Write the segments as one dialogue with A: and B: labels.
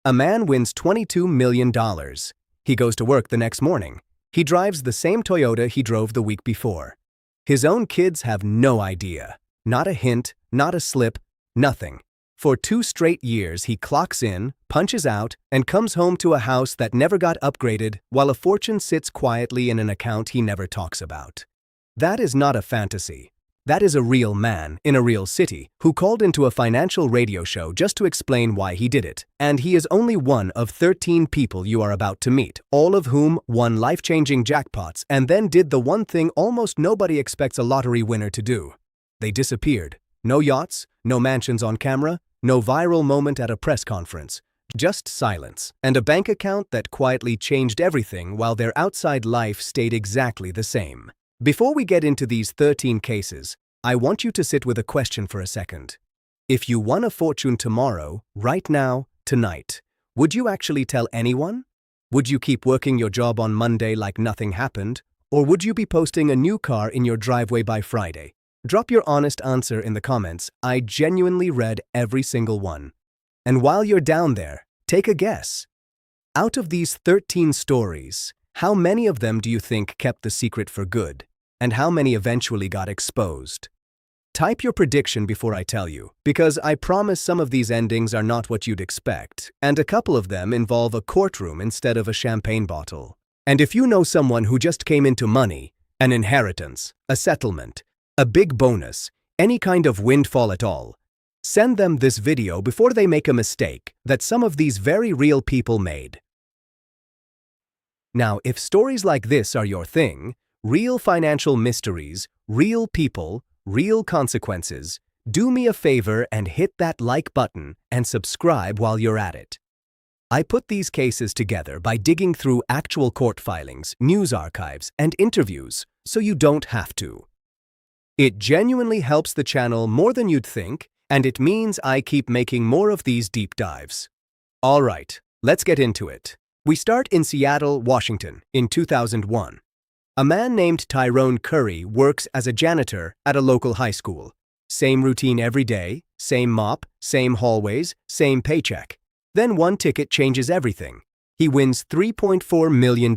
A: A man wins $22 million. He goes to work the next morning. He drives the same Toyota he drove the week before. His own kids have no idea. Not a hint, not a slip, nothing. For 2 straight years, he clocks in, punches out, and comes home to a house that never got upgraded while a fortune sits quietly in an account he never talks about. That is not a fantasy. That is a real man in a real city who called into a financial radio show just to explain why he did it. And he is only one of 13 people you are about to meet, all of whom won life-changing jackpots and then did the one thing almost nobody expects a lottery winner to do. They disappeared. No yachts, no mansions on camera, no viral moment at a press conference. Just silence and a bank account that quietly changed everything while their outside life stayed exactly the same. Before we get into these 13 cases, I want you to sit with a question for a second. If you won a fortune tomorrow, right now, tonight, would you actually tell anyone? Would you keep working your job on Monday like nothing happened? Or would you be posting a new car in your driveway by Friday? Drop your honest answer in the comments. I genuinely read every single one. And while you're down there, take a guess. Out of these 13 stories, how many of them do you think kept the secret for good? And how many eventually got exposed? Type your prediction before I tell you, because I promise some of these endings are not what you'd expect, and a couple of them involve a courtroom instead of a champagne bottle. And if you know someone who just came into money, an inheritance, a settlement, a big bonus, any kind of windfall at all, send them this video before they make a mistake that some of these very real people made. Now, if stories like this are your thing, real financial mysteries, real people, real consequences, do me a favor and hit that like button and subscribe while you're at it. I put these cases together by digging through actual court filings, news archives, and interviews, so you don't have to. It genuinely helps the channel more than you'd think, and it means I keep making more of these deep dives. All right, let's get into it. We start in Seattle, Washington, in 2001. A man named Tyrone Curry works as a janitor at a local high school. Same routine every day, same mop, same hallways, same paycheck. Then one ticket changes everything. He wins $3.4 million.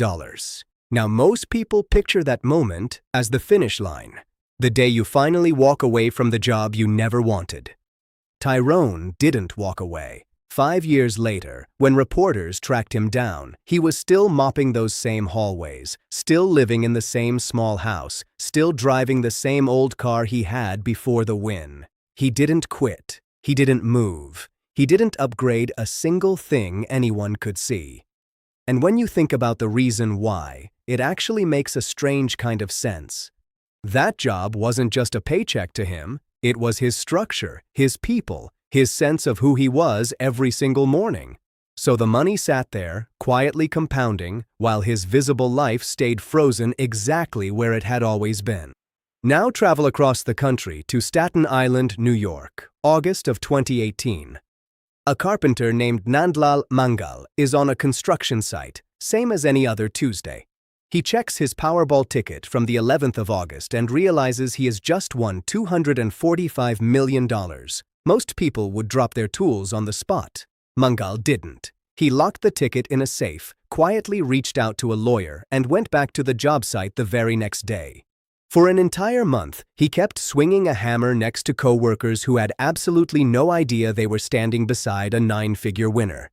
A: Now most people picture that moment as the finish line. The day you finally walk away from the job you never wanted. Tyrone didn't walk away. 5 years later, when reporters tracked him down, he was still mopping those same hallways, still living in the same small house, still driving the same old car he had before the win. He didn't quit. He didn't move. He didn't upgrade a single thing anyone could see. And when you think about the reason why, it actually makes a strange kind of sense. That job wasn't just a paycheck to him, it was his structure, his people, his sense of who he was every single morning. So the money sat there, quietly compounding, while his visible life stayed frozen exactly where it had always been. Now travel across the country to Staten Island, New York, August of 2018. A carpenter named Nandlal Mangal is on a construction site, same as any other Tuesday. He checks his Powerball ticket from the 11th of August and realizes he has just won $245 million. Most people would drop their tools on the spot. Mangal didn't. He locked the ticket in a safe, quietly reached out to a lawyer, and went back to the job site the very next day. For an entire month, he kept swinging a hammer next to co-workers who had absolutely no idea they were standing beside a 9-figure winner.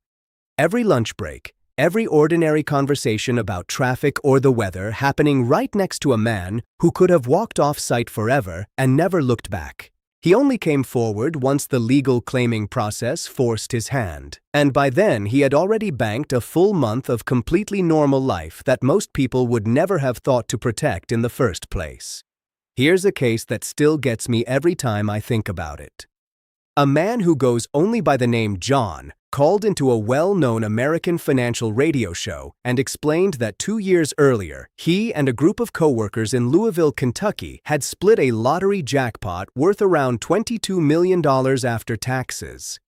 A: Every lunch break, every ordinary conversation about traffic or the weather happening right next to a man who could have walked off-site forever and never looked back. He only came forward once the legal claiming process forced his hand, and by then he had already banked a full month of completely normal life that most people would never have thought to protect in the first place. Here's a case that still gets me every time I think about it. A man who goes only by the name John called into a well-known American financial radio show and explained that 2 years earlier, he and a group of coworkers in Louisville, Kentucky had split a lottery jackpot worth around $22 million after taxes.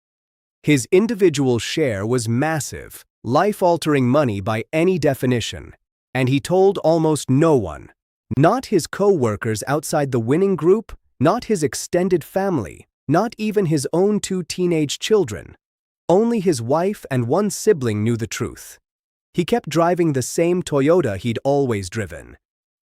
A: His individual share was massive, life-altering money by any definition, and he told almost no one, not his coworkers outside the winning group, not his extended family, not even his own 2 teenage children. Only his wife and one sibling knew the truth. He kept driving the same Toyota he'd always driven.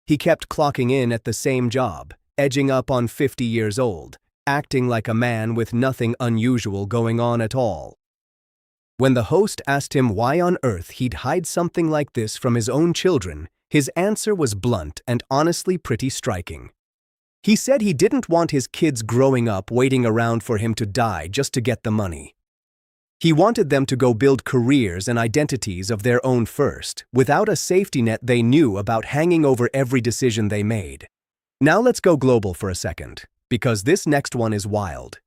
A: He kept clocking in at the same job, edging up on 50 years old, acting like a man with nothing unusual going on at all. When the host asked him why on earth he'd hide something like this from his own children, his answer was blunt and honestly pretty striking. He said he didn't want his kids growing up waiting around for him to die just to get the money. He wanted them to go build careers and identities of their own first, without a safety net they knew about hanging over every decision they made. Now let's go global for a second, because this next one is wild.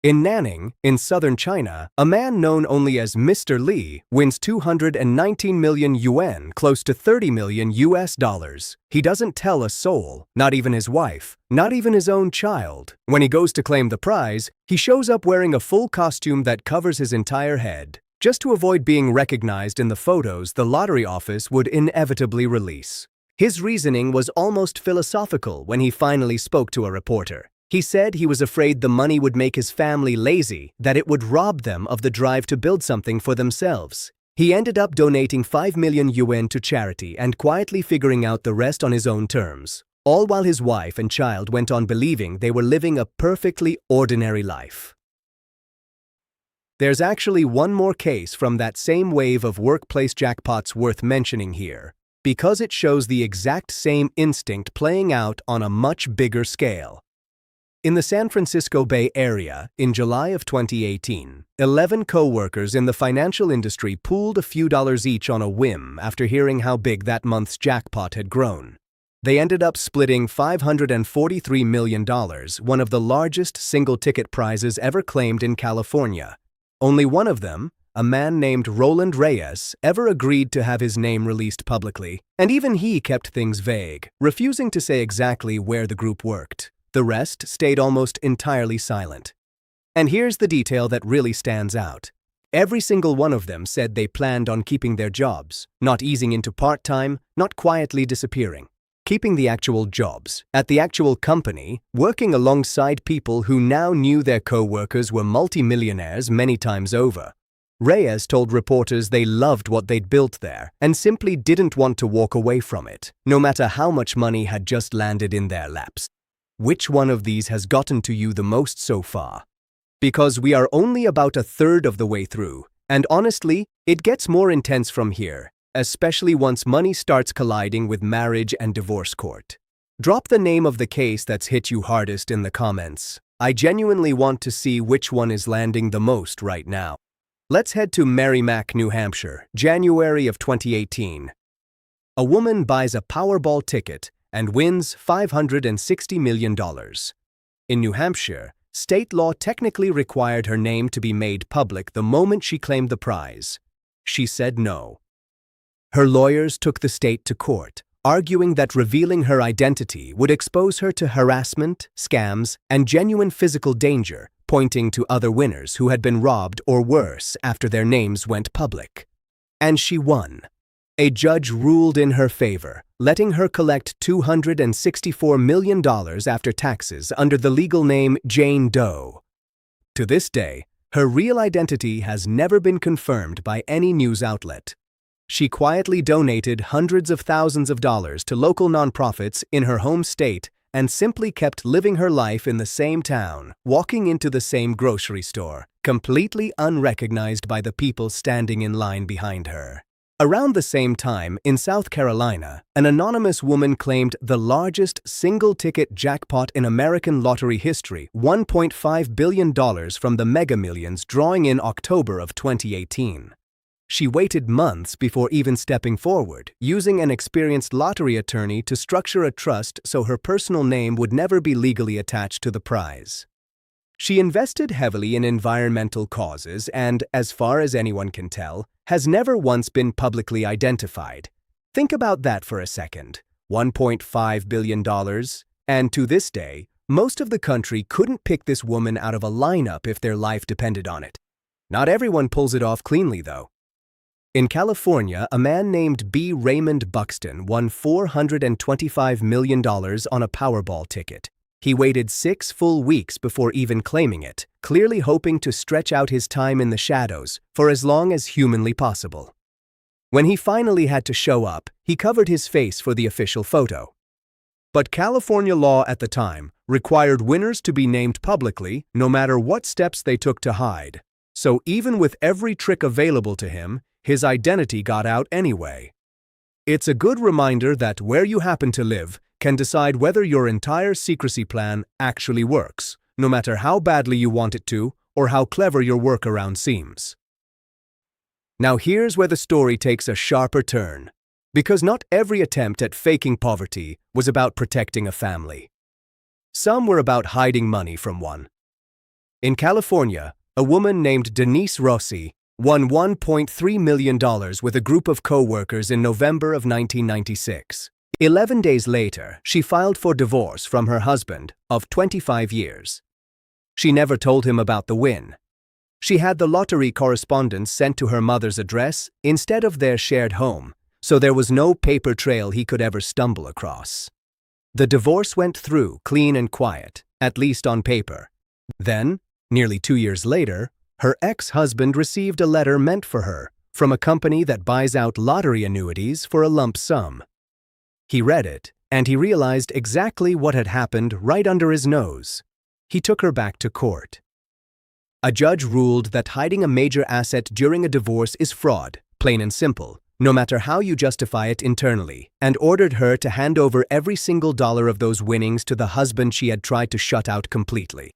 A: In Nanning, in southern China, a man known only as Mr. Li wins 219 million yuan, close to 30 million US dollars. He doesn't tell a soul, not even his wife, not even his own child. When he goes to claim the prize, he shows up wearing a full costume that covers his entire head, just to avoid being recognized in the photos the lottery office would inevitably release. His reasoning was almost philosophical when he finally spoke to a reporter. He said he was afraid the money would make his family lazy, that it would rob them of the drive to build something for themselves. He ended up donating 5 million yuan to charity and quietly figuring out the rest on his own terms, all while his wife and child went on believing they were living a perfectly ordinary life. There's actually one more case from that same wave of workplace jackpots worth mentioning here, because it shows the exact same instinct playing out on a much bigger scale. In the San Francisco Bay Area, in July of 2018, 11 co-workers in the financial industry pooled a few dollars each on a whim after hearing how big that month's jackpot had grown. They ended up splitting $543 million, one of the largest single-ticket prizes ever claimed in California. Only one of them, a man named Roland Reyes, ever agreed to have his name released publicly, and even he kept things vague, refusing to say exactly where the group worked. The rest stayed almost entirely silent. And here's the detail that really stands out. Every single one of them said they planned on keeping their jobs, not easing into part-time, not quietly disappearing. Keeping the actual jobs, at the actual company, working alongside people who now knew their co-workers were multimillionaires many times over. Reyes told reporters they loved what they'd built there and simply didn't want to walk away from it, no matter how much money had just landed in their laps. Which one of these has gotten to you the most so far? Because we are only about a third of the way through, and honestly, it gets more intense from here, especially once money starts colliding with marriage and divorce court. Drop the name of the case that's hit you hardest in the comments. I genuinely want to see which one is landing the most right now. Let's head to Merrimack, New Hampshire, January of 2018. A woman buys a Powerball ticket and wins $560 million. In New Hampshire, state law technically required her name to be made public the moment she claimed the prize. She said no. Her lawyers took the state to court, arguing that revealing her identity would expose her to harassment, scams, and genuine physical danger, pointing to other winners who had been robbed or worse after their names went public. And she won. A judge ruled in her favor, letting her collect $264 million after taxes under the legal name Jane Doe. To this day, her real identity has never been confirmed by any news outlet. She quietly donated hundreds of thousands of dollars to local nonprofits in her home state and simply kept living her life in the same town, walking into the same grocery store, completely unrecognized by the people standing in line behind her. Around the same time, in South Carolina, an anonymous woman claimed the largest single-ticket jackpot in American lottery history, $1.5 billion from the Mega Millions drawing in October of 2018. She waited months before even stepping forward, using an experienced lottery attorney to structure a trust so her personal name would never be legally attached to the prize. She invested heavily in environmental causes and, as far as anyone can tell, has never once been publicly identified. Think about that for a second. $1.5 billion. And to this day, most of the country couldn't pick this woman out of a lineup if their life depended on it. Not everyone pulls it off cleanly, though. In California, a man named B. Raymond Buxton won $425 million on a Powerball ticket. He waited 6 full weeks before even claiming it, clearly hoping to stretch out his time in the shadows for as long as humanly possible. When he finally had to show up, he covered his face for the official photo. But California law at the time required winners to be named publicly no matter what steps they took to hide. So even with every trick available to him, his identity got out anyway. It's a good reminder that where you happen to live can decide whether your entire secrecy plan actually works, no matter how badly you want it to or how clever your workaround seems. Now here's where the story takes a sharper turn, because not every attempt at faking poverty was about protecting a family. Some were about hiding money from one. In California, a woman named Denise Rossi won $1.3 million with a group of co-workers in November of 1996. 11 days later, she filed for divorce from her husband of 25 years. She never told him about the win. She had the lottery correspondence sent to her mother's address instead of their shared home, so there was no paper trail he could ever stumble across. The divorce went through clean and quiet, at least on paper. Then, nearly 2 years later, her ex-husband received a letter meant for her from a company that buys out lottery annuities for a lump sum. He read it, and he realized exactly what had happened right under his nose. He took her back to court. A judge ruled that hiding a major asset during a divorce is fraud, plain and simple, no matter how you justify it internally, and ordered her to hand over every single dollar of those winnings to the husband she had tried to shut out completely.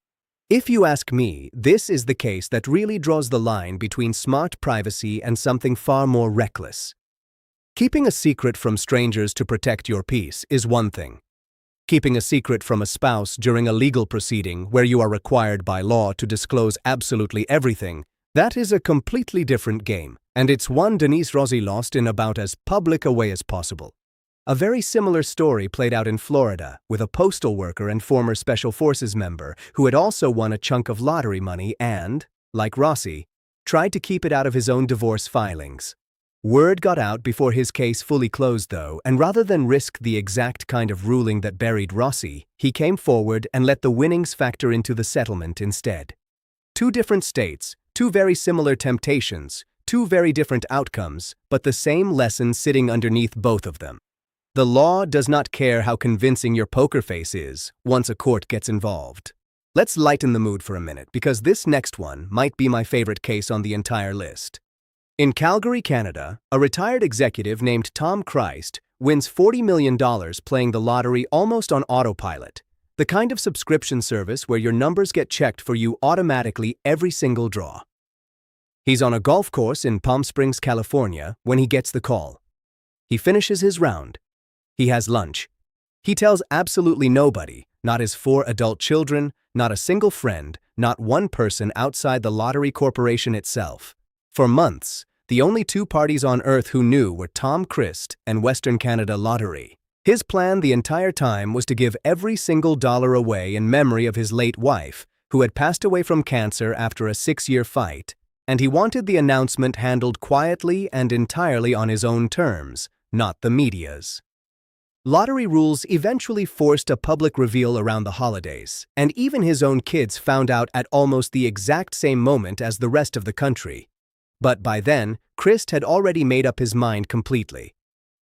A: If you ask me, this is the case that really draws the line between smart privacy and something far more reckless. Keeping a secret from strangers to protect your peace is one thing. Keeping a secret from a spouse during a legal proceeding where you are required by law to disclose absolutely everything, that is a completely different game, and it's one Denise Rossi lost in about as public a way as possible. A very similar story played out in Florida with a postal worker and former Special Forces member who had also won a chunk of lottery money and, like Rossi, tried to keep it out of his own divorce filings. Word got out before his case fully closed, though, and rather than risk the exact kind of ruling that buried Rossi, he came forward and let the winnings factor into the settlement instead. 2 different states, 2 very similar temptations, 2 very different outcomes, but the same lesson sitting underneath both of them. The law does not care how convincing your poker face is once a court gets involved. Let's lighten the mood for a minute, because this next one might be my favorite case on the entire list. In Calgary, Canada, a retired executive named Tom Christ wins $40 million playing the lottery almost on autopilot, the kind of subscription service where your numbers get checked for you automatically every single draw. He's on a golf course in Palm Springs, California, when he gets the call. He finishes his round. He has lunch. He tells absolutely nobody, not his 4 adult children, not a single friend, not one person outside the lottery corporation itself. For months, the only 2 parties on Earth who knew were Tom Christ and Western Canada Lottery. His plan the entire time was to give every single dollar away in memory of his late wife, who had passed away from cancer after a 6-year fight, and he wanted the announcement handled quietly and entirely on his own terms, not the media's. Lottery rules eventually forced a public reveal around the holidays, and even his own kids found out at almost the exact same moment as the rest of the country. But by then, Christ had already made up his mind completely.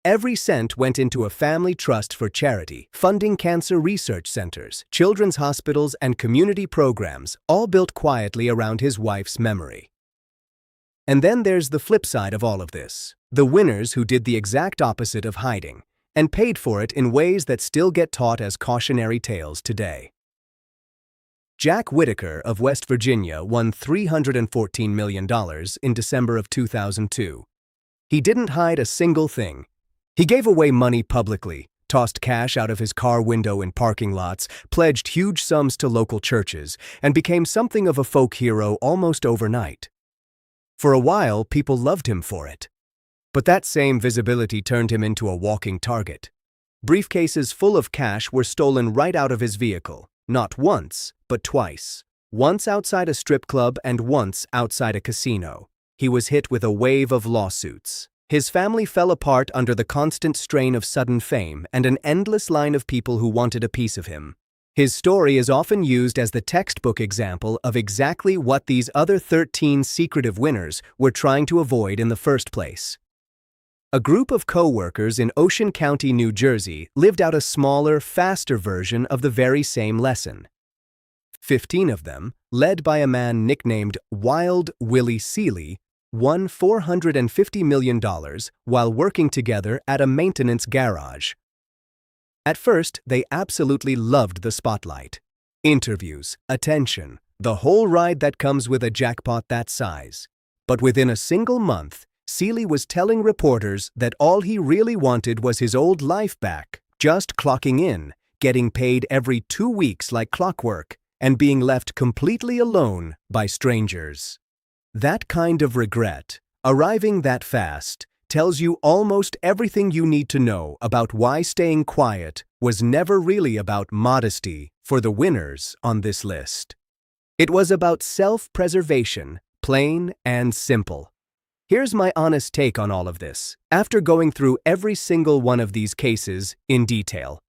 A: Every cent went into a family trust for charity, funding cancer research centers, children's hospitals, and community programs, all built quietly around his wife's memory. And then there's the flip side of all of this, the winners who did the exact opposite of hiding, and paid for it in ways that still get taught as cautionary tales today. Jack Whitaker of West Virginia won $314 million in December of 2002. He didn't hide a single thing. He gave away money publicly, tossed cash out of his car window in parking lots, pledged huge sums to local churches, and became something of a folk hero almost overnight. For a while, people loved him for it. But that same visibility turned him into a walking target. Briefcases full of cash were stolen right out of his vehicle, not once, but twice. Once outside a strip club and once outside a casino. He was hit with a wave of lawsuits. His family fell apart under the constant strain of sudden fame and an endless line of people who wanted a piece of him. His story is often used as the textbook example of exactly what these other 13 secretive winners were trying to avoid in the first place. A group of co-workers in Ocean County, New Jersey lived out a smaller, faster version of the very same lesson. 15 of them, led by a man nicknamed Wild Willie Seeley, won $450 million while working together at a maintenance garage. At first, they absolutely loved the spotlight. Interviews, attention, the whole ride that comes with a jackpot that size. But within a single month, Seeley was telling reporters that all he really wanted was his old life back, just clocking in, getting paid every 2 weeks like clockwork, and being left completely alone by strangers. That kind of regret, arriving that fast, tells you almost everything you need to know about why staying quiet was never really about modesty for the winners on this list. It was about self-preservation, plain and simple. Here's my honest take on all of this, after going through every single one of these cases in detail.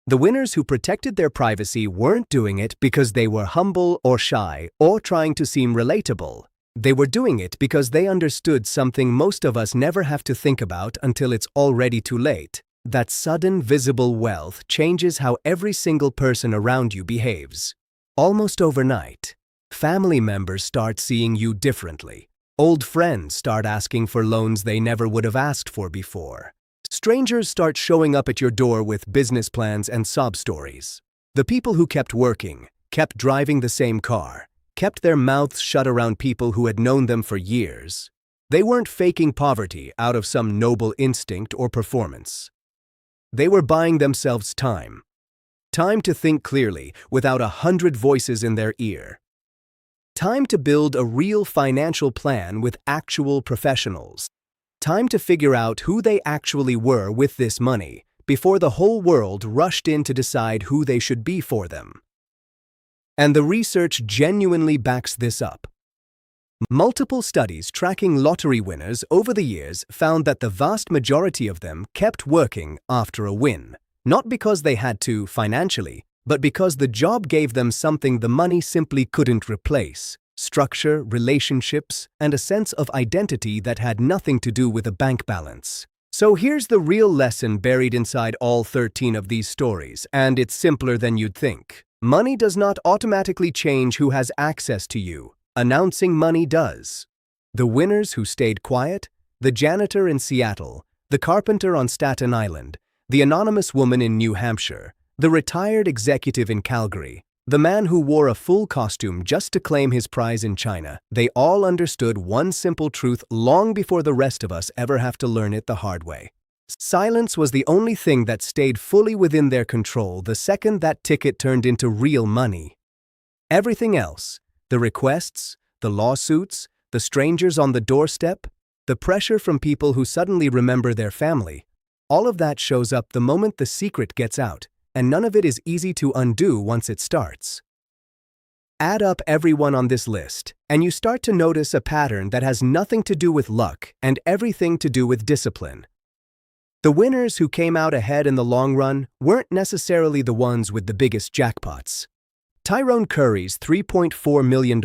A: The winners who protected their privacy weren't doing it because they were humble or shy or trying to seem relatable. They were doing it because they understood something most of us never have to think about until it's already too late. That sudden visible wealth changes how every single person around you behaves. Almost overnight, family members start seeing you differently. Old friends start asking for loans they never would have asked for before. Strangers start showing up at your door with business plans and sob stories. The people who kept working, kept driving the same car, kept their mouths shut around people who had known them for years. They weren't faking poverty out of some noble instinct or performance. They were buying themselves time. Time to think clearly without 100 voices in their ear. Time to build a real financial plan with actual professionals. Time to figure out who they actually were with this money before the whole world rushed in to decide who they should be for them. And the research genuinely backs this up. Multiple studies tracking lottery winners over the years found that the vast majority of them kept working after a win, not because they had to financially, but because the job gave them something the money simply couldn't replace: structure, relationships, and a sense of identity that had nothing to do with a bank balance. So here's the real lesson buried inside all 13 of these stories, and it's simpler than you'd think. Money does not automatically change who has access to you. Announcing money does. The winners who stayed quiet, the janitor in Seattle, the carpenter on Staten Island, the anonymous woman in New Hampshire, the retired executive in Calgary, the man who wore a full costume just to claim his prize in China, they all understood one simple truth long before the rest of us ever have to learn it the hard way. Silence was the only thing that stayed fully within their control the second that ticket turned into real money. Everything else, the requests, the lawsuits, the strangers on the doorstep, the pressure from people who suddenly remember their family, all of that shows up the moment the secret gets out. And none of it is easy to undo once it starts. Add up everyone on this list, and you start to notice a pattern that has nothing to do with luck and everything to do with discipline. The winners who came out ahead in the long run weren't necessarily the ones with the biggest jackpots. Tyrone Curry's $3.4 million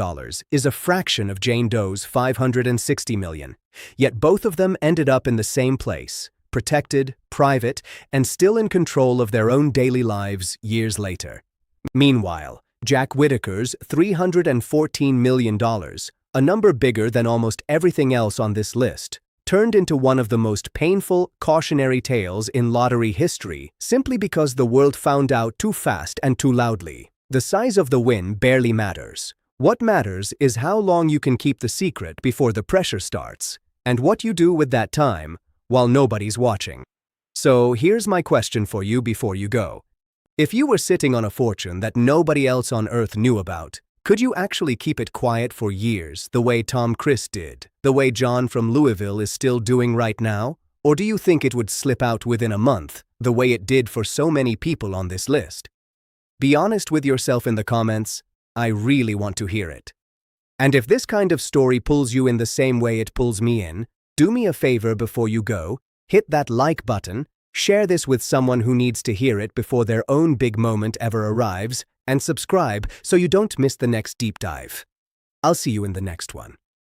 A: is a fraction of Jane Doe's $560 million, yet both of them ended up in the same place: protected, private, and still in control of their own daily lives years later. Meanwhile, Jack Whittaker's $314 million, a number bigger than almost everything else on this list, turned into one of the most painful, cautionary tales in lottery history simply because the world found out too fast and too loudly. The size of the win barely matters. What matters is how long you can keep the secret before the pressure starts, and what you do with that time while nobody's watching. So here's my question for you before you go. If you were sitting on a fortune that nobody else on earth knew about, could you actually keep it quiet for years the way Tom Cruise did, the way John from Louisville is still doing right now? Or do you think it would slip out within a month, the way it did for so many people on this list? Be honest with yourself in the comments. I really want to hear it. And if this kind of story pulls you in the same way it pulls me in, do me a favor before you go, hit that like button, share this with someone who needs to hear it before their own big moment ever arrives, and subscribe so you don't miss the next deep dive. I'll see you in the next one.